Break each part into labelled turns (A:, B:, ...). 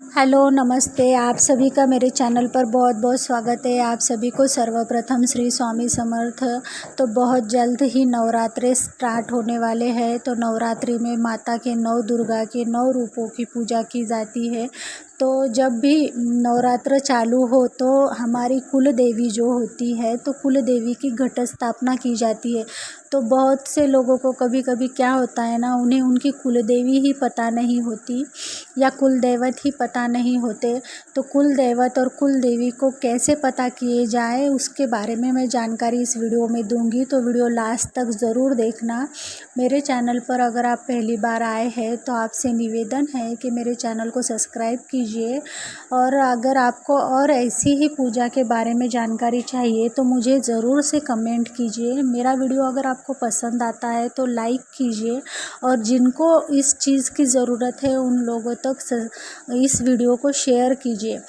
A: Hello नमस्ते, आप सभी का मेरे चैनल पर बहुत बहुत स्वागत है। आप सभी को सर्वप्रथम श्री स्वामी समर्थ। तो बहुत जल्द ही नवरात्रे स्टार्ट होने वाले हैं। तो नवरात्रि में माता के 9 दुर्गा के 9 रूपों की पूजा की जाती है। तो जब भी नवरात्र चालू हो तो हमारी कुल देवी जो होती है तो कुल देवी की घट स्थापना की जाती है। तो बहुत से लोगों को कभी कभी क्या होता है ना, उन्हें उनकी कुल देवी ही पता नहीं होती या कुल दैवत ही पता नहीं होते। तो कुल दैवत और कुल देवी को कैसे पता किए जाए उसके बारे में मैं जानकारी इस वीडियो में दूंगी। तो वीडियो लास्ट तक ज़रूर देखना। मेरे चैनल पर अगर आप पहली बार आए हैं तो आपसे निवेदन है कि मेरे चैनल को सब्सक्राइब कीजिए। और अगर आपको और ऐसी ही पूजा के बारे में जानकारी चाहिए तो मुझे ज़रूर से कमेंट कीजिए। मेरा वीडियो अगर आपको पसंद आता है तो लाइक कीजिए, और जिनको इस चीज़ की ज़रूरत है उन लोगों तक इस वीडियो को शेयर कीजिए।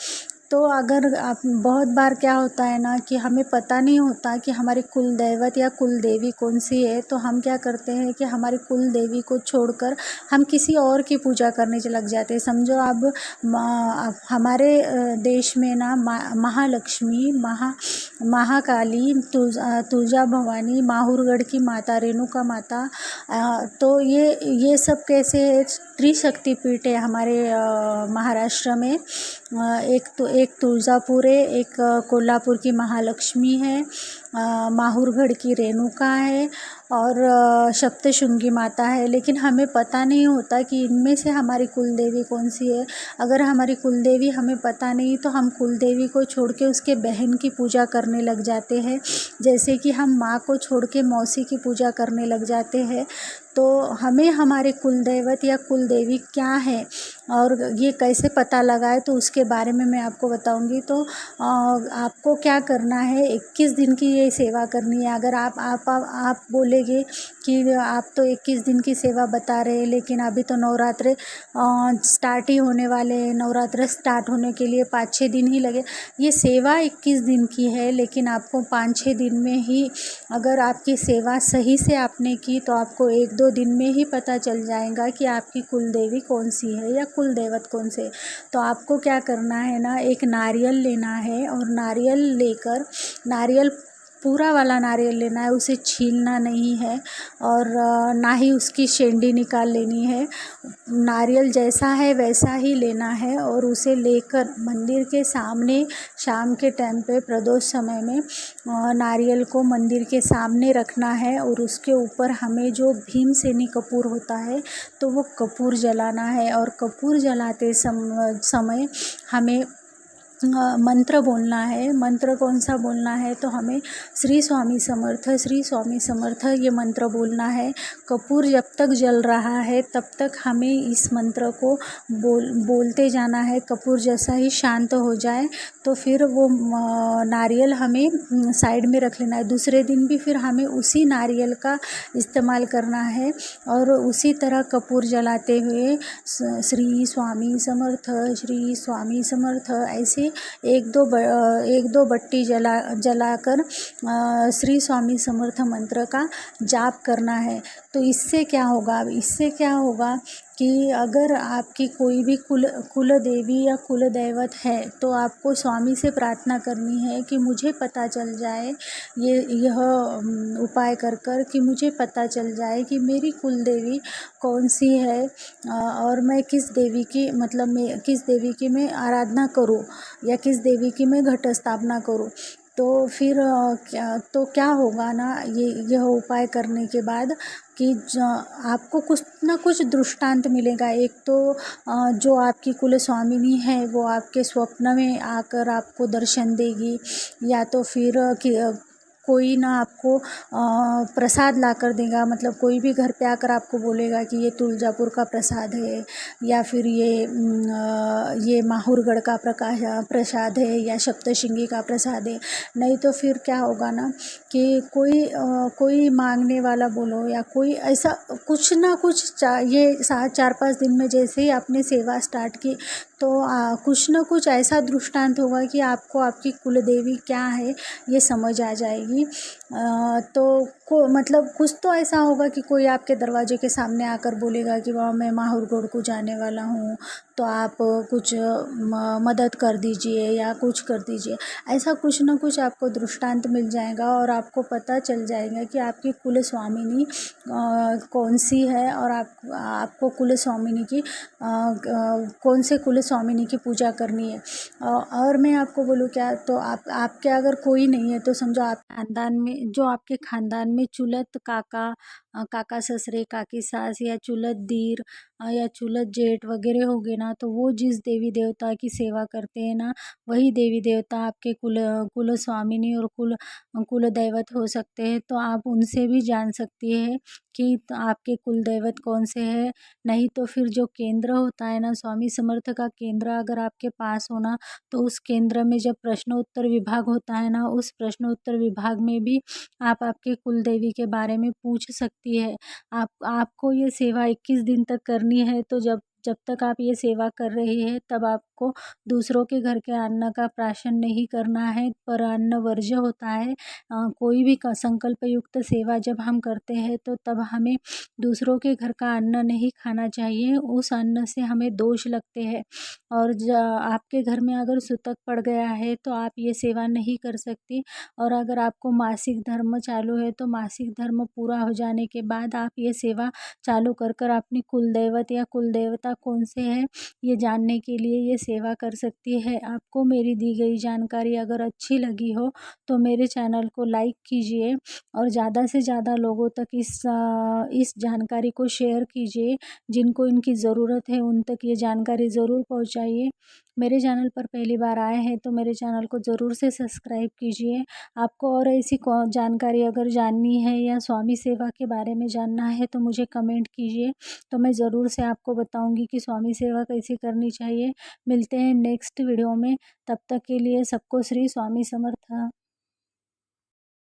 A: तो अगर आप बहुत बार क्या होता है ना कि हमें पता नहीं होता कि हमारी कुल दैवत या कुल देवी कौन सी है, तो हम क्या करते हैं कि हमारी कुल देवी को छोड़कर हम किसी और की पूजा करने लग जाते हैं। समझो अब हमारे देश में ना महालक्ष्मी, महाकाली, तुळजा भवानी, माहुरगढ़ की माता, रेणुका माता, तो ये सब कैसे है, त्रिशक्ति पीठ है हमारे महाराष्ट्र में। एक तुळजापुर है, एक कोल्हापुर की महालक्ष्मी है, माहुरगढ़ की रेणुका है, और सप्तशृंगी माता है। लेकिन हमें पता नहीं होता कि इनमें से हमारी कुल देवी कौन सी है। अगर हमारी कुल देवी हमें पता नहीं तो हम कुल देवी को छोड़ के उसके बहन की पूजा करने लग जाते हैं। जैसे कि हम माँ को छोड़ के मौसी की पूजा करने लग जाते हैं। तो हमें हमारे कुल दैवत या कुल देवी क्या है और ये कैसे पता लगाए, तो उसके बारे में मैं आपको बताऊंगी। तो आपको क्या करना है, 21 दिन की ये सेवा करनी है। अगर आप बोलेंगे कि आप तो 21 दिन की सेवा बता रहे हैं, लेकिन अभी तो नवरात्रे स्टार्ट ही होने वाले हैं। नवरात्र स्टार्ट होने के लिए 5-6 दिन ही लगे। ये सेवा 21 दिन की है, लेकिन आपको 5-6 दिन में ही, अगर आपकी सेवा सही से आपने की तो आपको 1-2 दिन में ही पता चल जाएगा कि आपकी कुल देवी कौन सी है या कुल देवत कौन से। तो आपको क्या करना है ना, एक नारियल लेना है, और नारियल पूरा वाला नारियल लेना है, उसे छीलना नहीं है, और ना ही उसकी शेंडी निकाल लेनी है। नारियल जैसा है वैसा ही लेना है, और उसे लेकर मंदिर के सामने शाम के टाइम पे प्रदोष समय में नारियल को मंदिर के सामने रखना है। और उसके ऊपर हमें जो भीमसेनी कपूर होता है तो वो कपूर जलाना है। और कपूर जलाते समय हमें मंत्र बोलना है। मंत्र कौन सा बोलना है, तो हमें श्री स्वामी समर्थ ये मंत्र बोलना है। कपूर जब तक जल रहा है तब तक हमें इस मंत्र को बोलते जाना है। कपूर जैसा ही शांत हो जाए तो फिर वो नारियल हमें साइड में रख लेना है। दूसरे दिन भी फिर हमें उसी नारियल का इस्तेमाल करना है, और उसी तरह कपूर जलाते हुए श्री स्वामी समर्थ ऐसे एक दो बत्ती जलाकर श्री स्वामी समर्थ मंत्र का जाप करना है। तो इससे क्या होगा कि अगर आपकी कोई भी कुल देवी या कुल दैवत है तो आपको स्वामी से प्रार्थना करनी है कि मुझे पता चल जाए, यह उपाय कर कि मुझे पता चल जाए कि मेरी कुल देवी कौन सी है, और मैं किस देवी की मैं आराधना करूं या किस देवी की मैं घट स्थापना करूं। तो फिर क्या होगा ना, यह उपाय करने के बाद कि आपको कुछ ना कुछ दृष्टांत मिलेगा। एक तो जो आपकी कुल स्वामिनी है वो आपके स्वप्न में आकर आपको दर्शन देगी, या तो फिर कोई ना आपको प्रसाद ला कर देगा। मतलब कोई भी घर पे आकर आपको बोलेगा कि ये तुळजापुर का प्रसाद है, या फिर ये माहुरगढ़ का प्रसाद है, या सप्तशृंगी का प्रसाद है। नहीं तो फिर क्या होगा ना कि कोई मांगने वाला बोलो या कोई ऐसा कुछ ना कुछ ये 4-5 दिन में जैसे ही आपने सेवा स्टार्ट की तो कुछ ना कुछ ऐसा दृष्टांत होगा कि आपको आपकी कुल देवी क्या है ये समझ आ जाएगी। जाएगी। तो मतलब कुछ तो ऐसा होगा कि कोई आपके दरवाजे के सामने आकर बोलेगा कि वाह मैं माहौरगढ़ को जाने वाला हूँ, तो आप कुछ मदद कर दीजिए या कुछ कर दीजिए। ऐसा कुछ ना कुछ आपको दृष्टांत मिल जाएगा और आपको पता चल जाएगा कि आपकी कुल स्वामिनी कौन सी है, और आपको कुल स्वामिनी की कौन से कुल स्वामिनी की पूजा करनी है। और मैं आपको बोलूँ क्या, तो आपके अगर कोई नहीं है तो समझो आप खानदान में, जो आपके खानदान में चुलत काका, काका ससुरे, काकी सास या चुलत दीर या चुलत जेठ वगैरह हो गए ना, तो वो जिस देवी देवता की सेवा करते हैं ना, वही देवी देवता आपके कुल स्वामिनी और कुल दैवत हो सकते हैं। तो आप उनसे भी जान सकती है कि तो आपके कुल दैवत कौन से हैं। नहीं तो फिर जो केंद्र होता है ना, स्वामी समर्थ का केंद्र अगर आपके पास होना, तो उस केंद्र में जब प्रश्नोत्तर विभाग होता है ना, उस प्रश्नोत्तर विभाग में भी आप आपके कुल देवी के बारे में पूछ सकती है। आपको ये सेवा 21 दिन तक करनी है। तो जब जब तक आप ये सेवा कर रही है, तब आपको दूसरों के घर के अन्न का प्राशन नहीं करना है, पर अन्न वर्ज्य होता है। कोई भी संकल्प युक्त सेवा जब हम करते हैं, तो तब हमें दूसरों के घर का अन्न नहीं खाना चाहिए, उस अन्न से हमें दोष लगते हैं। और आपके घर में अगर सूतक पड़ गया है, तो आप ये सेवा नहीं कर सकती। और अगर आपको मासिक धर्म चालू है, तो मासिक धर्म पूरा हो जाने के बाद आप ये सेवा चालू कर कर अपनी कुल दैवत या कुल देवता कौन से है, ये जानने के लिए ये सेवा कर सकती है। आपको मेरी दी गई जानकारी अगर अच्छी लगी हो, तो मेरे चैनल को लाइक कीजिए और ज़्यादा से ज़्यादा लोगों तक इस जानकारी को शेयर कीजिए। जिनको इनकी ज़रूरत है उन तक ये जानकारी ज़रूर पहुंचाइए। मेरे चैनल पर पहली बार आए हैं तो मेरे चैनल को ज़रूर से सब्सक्राइब कीजिए। आपको और ऐसी जानकारी अगर जाननी है या स्वामी सेवा के बारे में जानना है, तो मुझे कमेंट कीजिए, तो मैं ज़रूर से आपको बताऊंगी कि स्वामी सेवा कैसे करनी चाहिए। मिलते हैं नेक्स्ट वीडियो में, तब तक के लिए सबको श्री स्वामी समर्थ।